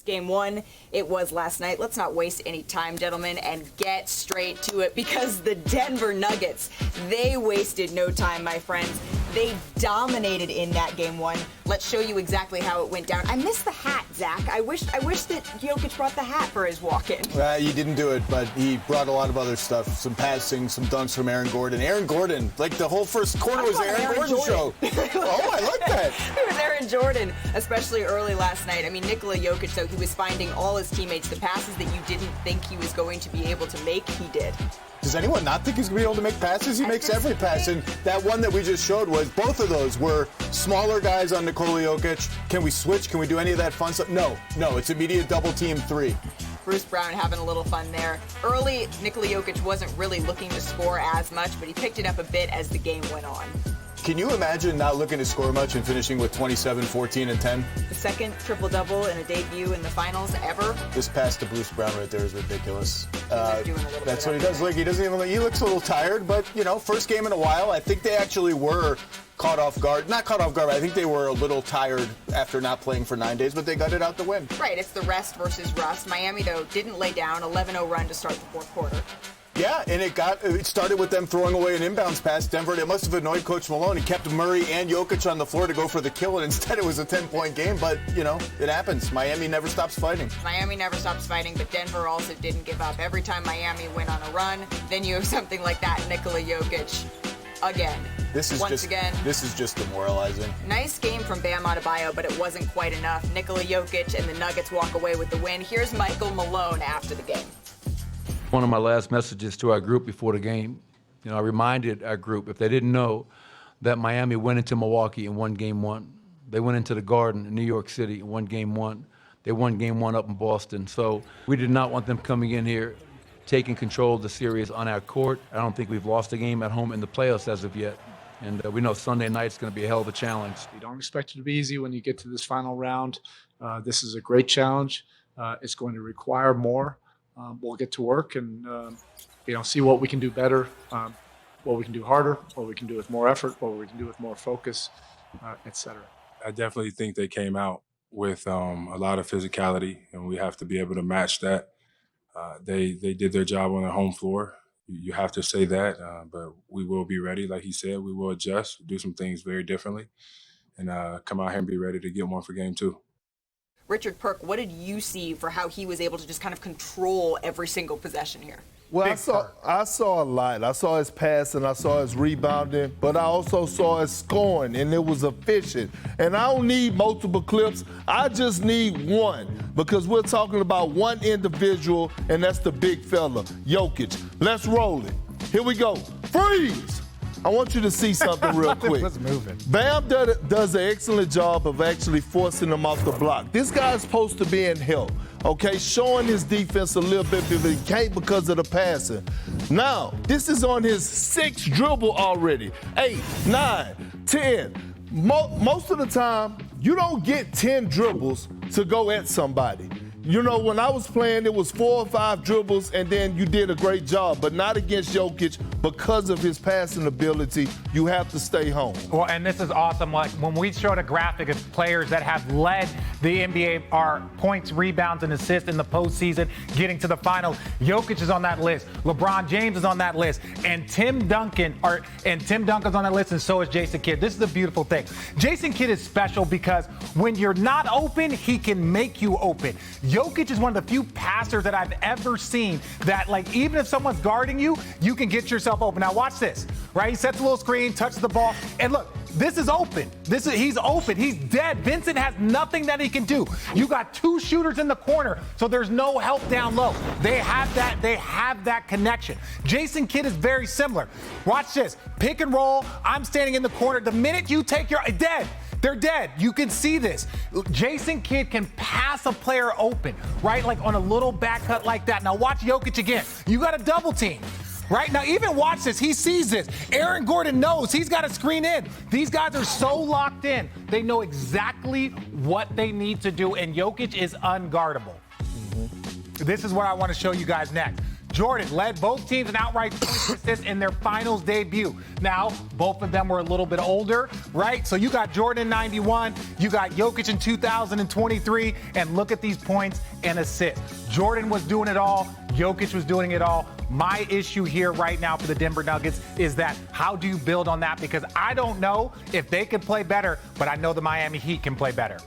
Game 1, it was last night. Let's not waste any time, gentlemen, and get straight to it because the Denver Nuggets, they wasted no time, my friends. They dominated in that Game 1. Let's show you exactly how it went down. I missed the hat, Zach. I wish that Jokic brought the hat for his walk-in. He didn't do it, but he brought a lot of other stuff. Some passing, some dunks from Aaron Gordon. Aaron Gordon, like the whole first quarter was the Aaron Gordon show. Oh, I like that. It was Aaron Jordan, especially early last night. I mean, Nikola Jokic, though, he was finding all his teammates. The passes that you didn't think he was going to be able to make, he did. Does anyone not think he's going to be able to make passes? He makes every pass. And that one that we just showed was both of those were smaller guys on Nikola Jokic. Can we switch? Can we do any of that fun stuff? No. It's immediate double team 3. Bruce Brown having a little fun there. Early, Nikola Jokic wasn't really looking to score as much, but he picked it up a bit as the game went on. Can you imagine not looking to score much and finishing with 27, 14, and 10? The second triple-double in a debut in the finals ever. This pass to Bruce Brown right there is ridiculous. That's what he does. Look, he looks a little tired, but, first game in a while. I think they actually were caught off guard. Not caught off guard, but I think they were a little tired after not playing for 9 days, but they got it out the win. Right, it's the rest versus rust. Miami, though, didn't lay down. 11-0 run to start the fourth quarter. Yeah, and it started with them throwing away an inbounds pass. Denver, it must have annoyed Coach Malone. He kept Murray and Jokic on the floor to go for the kill, and instead it was a 10-point game. But, it happens. Miami never stops fighting. Miami never stops fighting, but Denver also didn't give up. Every time Miami went on a run, then you have something like that, Nikola Jokic again. This is just demoralizing. Nice game from Bam Adebayo, but it wasn't quite enough. Nikola Jokic and the Nuggets walk away with the win. Here's Michael Malone after the game. One of my last messages to our group before the game, I reminded our group, if they didn't know, that Miami went into Milwaukee and won Game 1. They went into the Garden in New York City and won Game 1. They won Game 1 up in Boston. So we did not want them coming in here, taking control of the series on our court. I don't think we've lost a game at home in the playoffs as of yet. And we know Sunday night's going to be a hell of a challenge. You don't expect it to be easy when you get to this final round. This is a great challenge. It's going to require more. We'll get to work and, see what we can do better, what we can do harder, what we can do with more effort, what we can do with more focus, et cetera. I definitely think they came out with a lot of physicality, and we have to be able to match that. They did their job on their home floor. You have to say that, but we will be ready. Like he said, we will adjust, do some things very differently, and come out here and be ready to get one for Game 2. Richard Perk, what did you see for how he was able to just kind of control every single possession here? Well, I saw a lot. I saw his passing, I saw his rebounding, but I also saw his scoring, and it was efficient. And I don't need multiple clips. I just need one, because we're talking about one individual, and that's the big fella, Jokic. Let's roll it. Here we go. Freeze! I want you to see something real quick. Let's move it. Bam does an excellent job of actually forcing him off the block. This guy's supposed to be in help, okay? Showing his defense a little bit, but he can't because of the passing. Now, this is on his 6th dribble already. 8, 9, 10. Most of the time, you don't get 10 dribbles to go at somebody. When I was playing, it was 4 or 5 dribbles, and then you did a great job, but not against Jokic. Because of his passing ability, you have to stay home. Well, and this is awesome. Like when we showed a graphic of players that have led the NBA are points, rebounds, and assists in the postseason, getting to the finals. Jokic is on that list. LeBron James is on that list, and Tim Duncan's on that list, and so is Jason Kidd. This is the beautiful thing. Jason Kidd is special because when you're not open, he can make you open. Jokic is one of the few passers that I've ever seen that, like, even if someone's guarding you, you can get yourself open. Now watch this, right? He sets a little screen, touches the ball, and look, this is open. He's open. He's dead. Vincent has nothing that he can do. You got 2 shooters in the corner, so there's no help down low. They have that connection. Jason Kidd is very similar. Watch this. Pick and roll. I'm standing in the corner. The minute you take your dead. They're dead. You can see this. Jason Kidd can pass a player open, right? Like on a little back cut like that. Now watch Jokic again. You got a double team. Right now, even watch this. He sees this. Aaron Gordon knows he's got to screen in. These guys are so locked in. They know exactly what they need to do, and Jokic is unguardable. This is what I want to show you guys next. Jordan led both teams in outright points and assists in their finals debut. Now, both of them were a little bit older, right? So you got Jordan in 91, you got Jokic in 2023, and look at these points and assists. Jordan was doing it all, Jokic was doing it all. My issue here right now for the Denver Nuggets is that how do you build on that? Because I don't know if they can play better, but I know the Miami Heat can play better.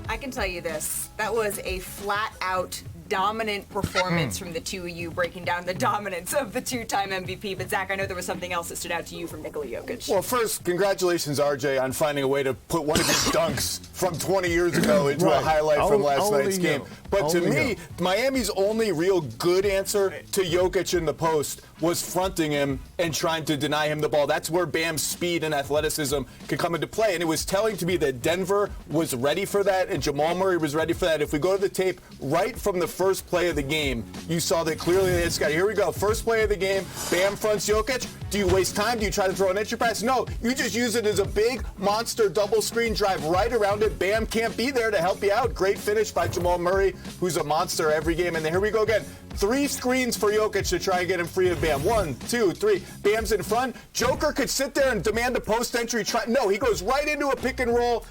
I can tell you this. That was a flat-out dominant performance from the two of you, breaking down the dominance of the two-time MVP. But, Zach, I know there was something else that stood out to you from Nikola Jokic. Well, first, congratulations, RJ, on finding a way to put one of his dunks from 20 years ago into a highlight from last night's game. But to me, Miami's only real good answer to Jokic in the post was fronting him and trying to deny him the ball. That's where Bam's speed and athleticism could come into play. And it was telling to me that Denver was ready for that and Jamal Murray was ready for that. If we go to the tape right from the first play of the game, you saw that clearly they just got, here we go, first play of the game, Bam fronts Jokic. Do you waste time? Do you try to throw an entry pass? No, you just use it as a big monster double screen drive right around it. Bam can't be there to help you out. Great finish by Jamal Murray, who's a monster every game. And then here we go again. 3 screens for Jokic to try and get him free of Bam. 1, 2, 3. Bam's in front. Joker could sit there and demand a post entry. No, he goes right into a pick and roll.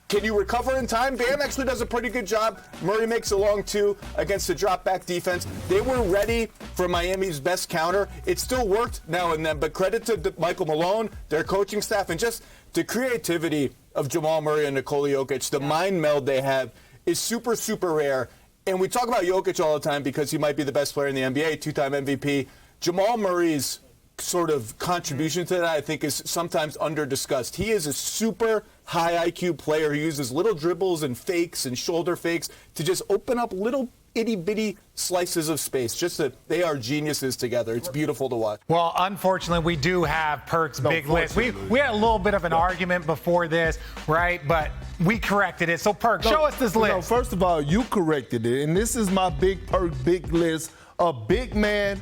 Can you recover in time? Bam actually does a pretty good job. Murray makes a long 2 against the drop-back defense. They were ready for Miami's best counter. It still worked now and then, but credit to Michael Malone, their coaching staff, and just the creativity of Jamal Murray and Nikola Jokic. The mind meld they have is super, super rare. And we talk about Jokic all the time because he might be the best player in the NBA, 2-time MVP. Jamal Murray's sort of contribution to that, I think, is sometimes under-discussed. He is a super high IQ player who uses little dribbles and fakes and shoulder fakes to just open up little itty-bitty slices of space. Just that they are geniuses together. It's beautiful to watch. Well, unfortunately, we do have Perk's big list. We had a little bit of an argument before this, right? But we corrected it. So, Perk, show us this list. No, first of all, you corrected it. And this is my big Perk big list of big man,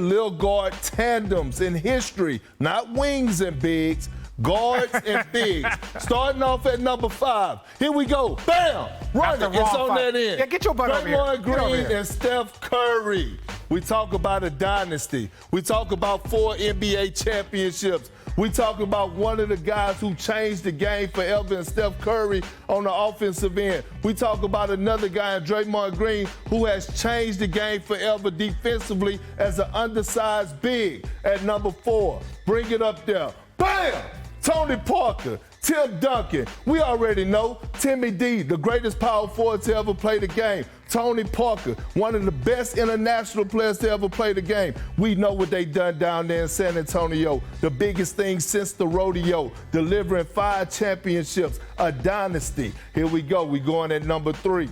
little guard tandems in history. Not wings and bigs. Guards and bigs. Starting off at number 5. Here we go. Bam! Run it. It's on that end. Yeah, get your butt over here. Draymond Green and Steph Curry. We talk about a dynasty. We talk about 4 NBA championships. We talk about one of the guys who changed the game forever, and Steph Curry on the offensive end. We talk about another guy, Draymond Green, who has changed the game forever defensively as an undersized big at number 4. Bring it up there. Bam! Tony Parker, Tim Duncan. We already know Timmy D, the greatest power forward to ever play the game. Tony Parker, one of the best international players to ever play the game. We know what they done down there in San Antonio. The biggest thing since the rodeo, delivering 5 championships, a dynasty. Here we go. We going at number 3.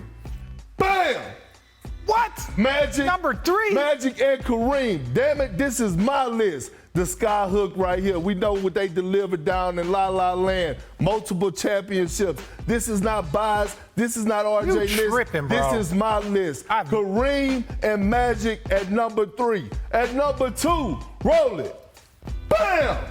Bam! What? Magic. Number 3? Magic and Kareem. Damn it, this is my list. The sky hook right here. We know what they delivered down in La La Land. Multiple championships. This is not biased. This is not RJ list. Tripping, bro. This is my list. Kareem and Magic at number 3. At number 2, roll it. Bam!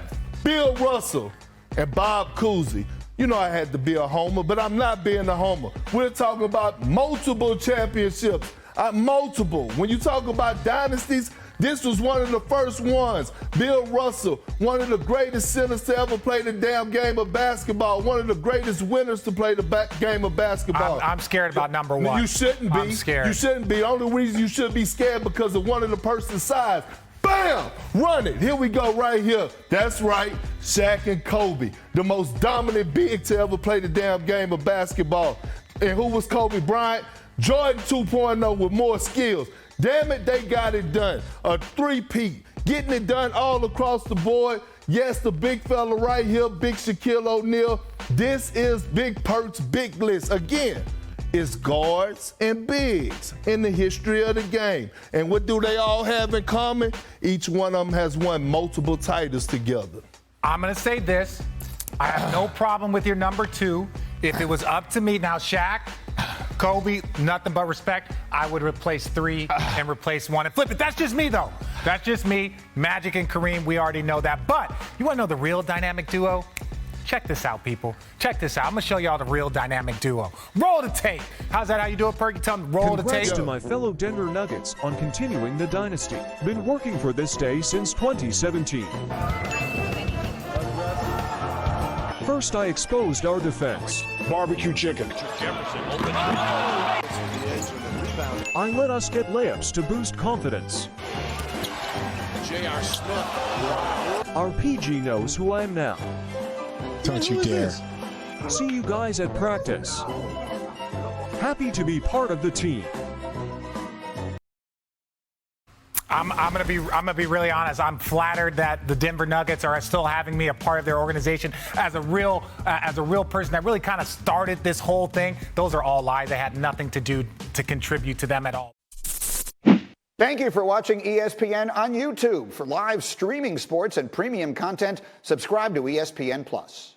Bill Russell and Bob Cousy. You know I had to be a homer, but I'm not being a homer. We're talking about multiple championships. Multiple. When you talk about dynasties, this was one of the first ones. Bill Russell, one of the greatest centers to ever play the damn game of basketball. One of the greatest winners to play the game of basketball. I'm scared about number 1. You shouldn't be. I'm scared. You shouldn't be. The only reason you should be scared because of one of the person's size. Bam! Run it. Here we go right here. That's right. Shaq and Kobe, the most dominant big to ever play the damn game of basketball. And who was Kobe Bryant? Jordan 2.0 with more skills. Damn it, they got it done. A 3-peat. Getting it done all across the board. Yes, the big fella right here, Big Shaquille O'Neal. This is Big Perk's big list. Again, it's guards and bigs in the history of the game. And what do they all have in common? Each one of them has won multiple titles together. I'm going to say this. I have no problem with your number 2. If it was up to me, now Shaq, Kobe, nothing but respect, I would replace 3 and replace 1 and flip it. That's just me, though. That's just me. Magic and Kareem, we already know that. But you want to know the real dynamic duo? Check this out, people. Check this out. I'm going to show y'all the real dynamic duo. Roll the tape. How's that how you do it, Perky? Tell me, roll the tape. Congrats to my fellow Denver Nuggets on continuing the dynasty. Been working for this day since 2017. First, I exposed our defense. Barbecue chicken. Jefferson open. I let us get layups to boost confidence. J.R. Smith. Our PG knows who I am now. Don't you dare. See you guys at practice. Happy to be part of the team. I'm gonna be really honest. I'm flattered that the Denver Nuggets are still having me a part of their organization as a real person that really kind of started this whole thing. Those are all lies. I had nothing to do to contribute to them at all. Thank you for watching ESPN on YouTube. For live streaming sports and premium content, subscribe to ESPN+.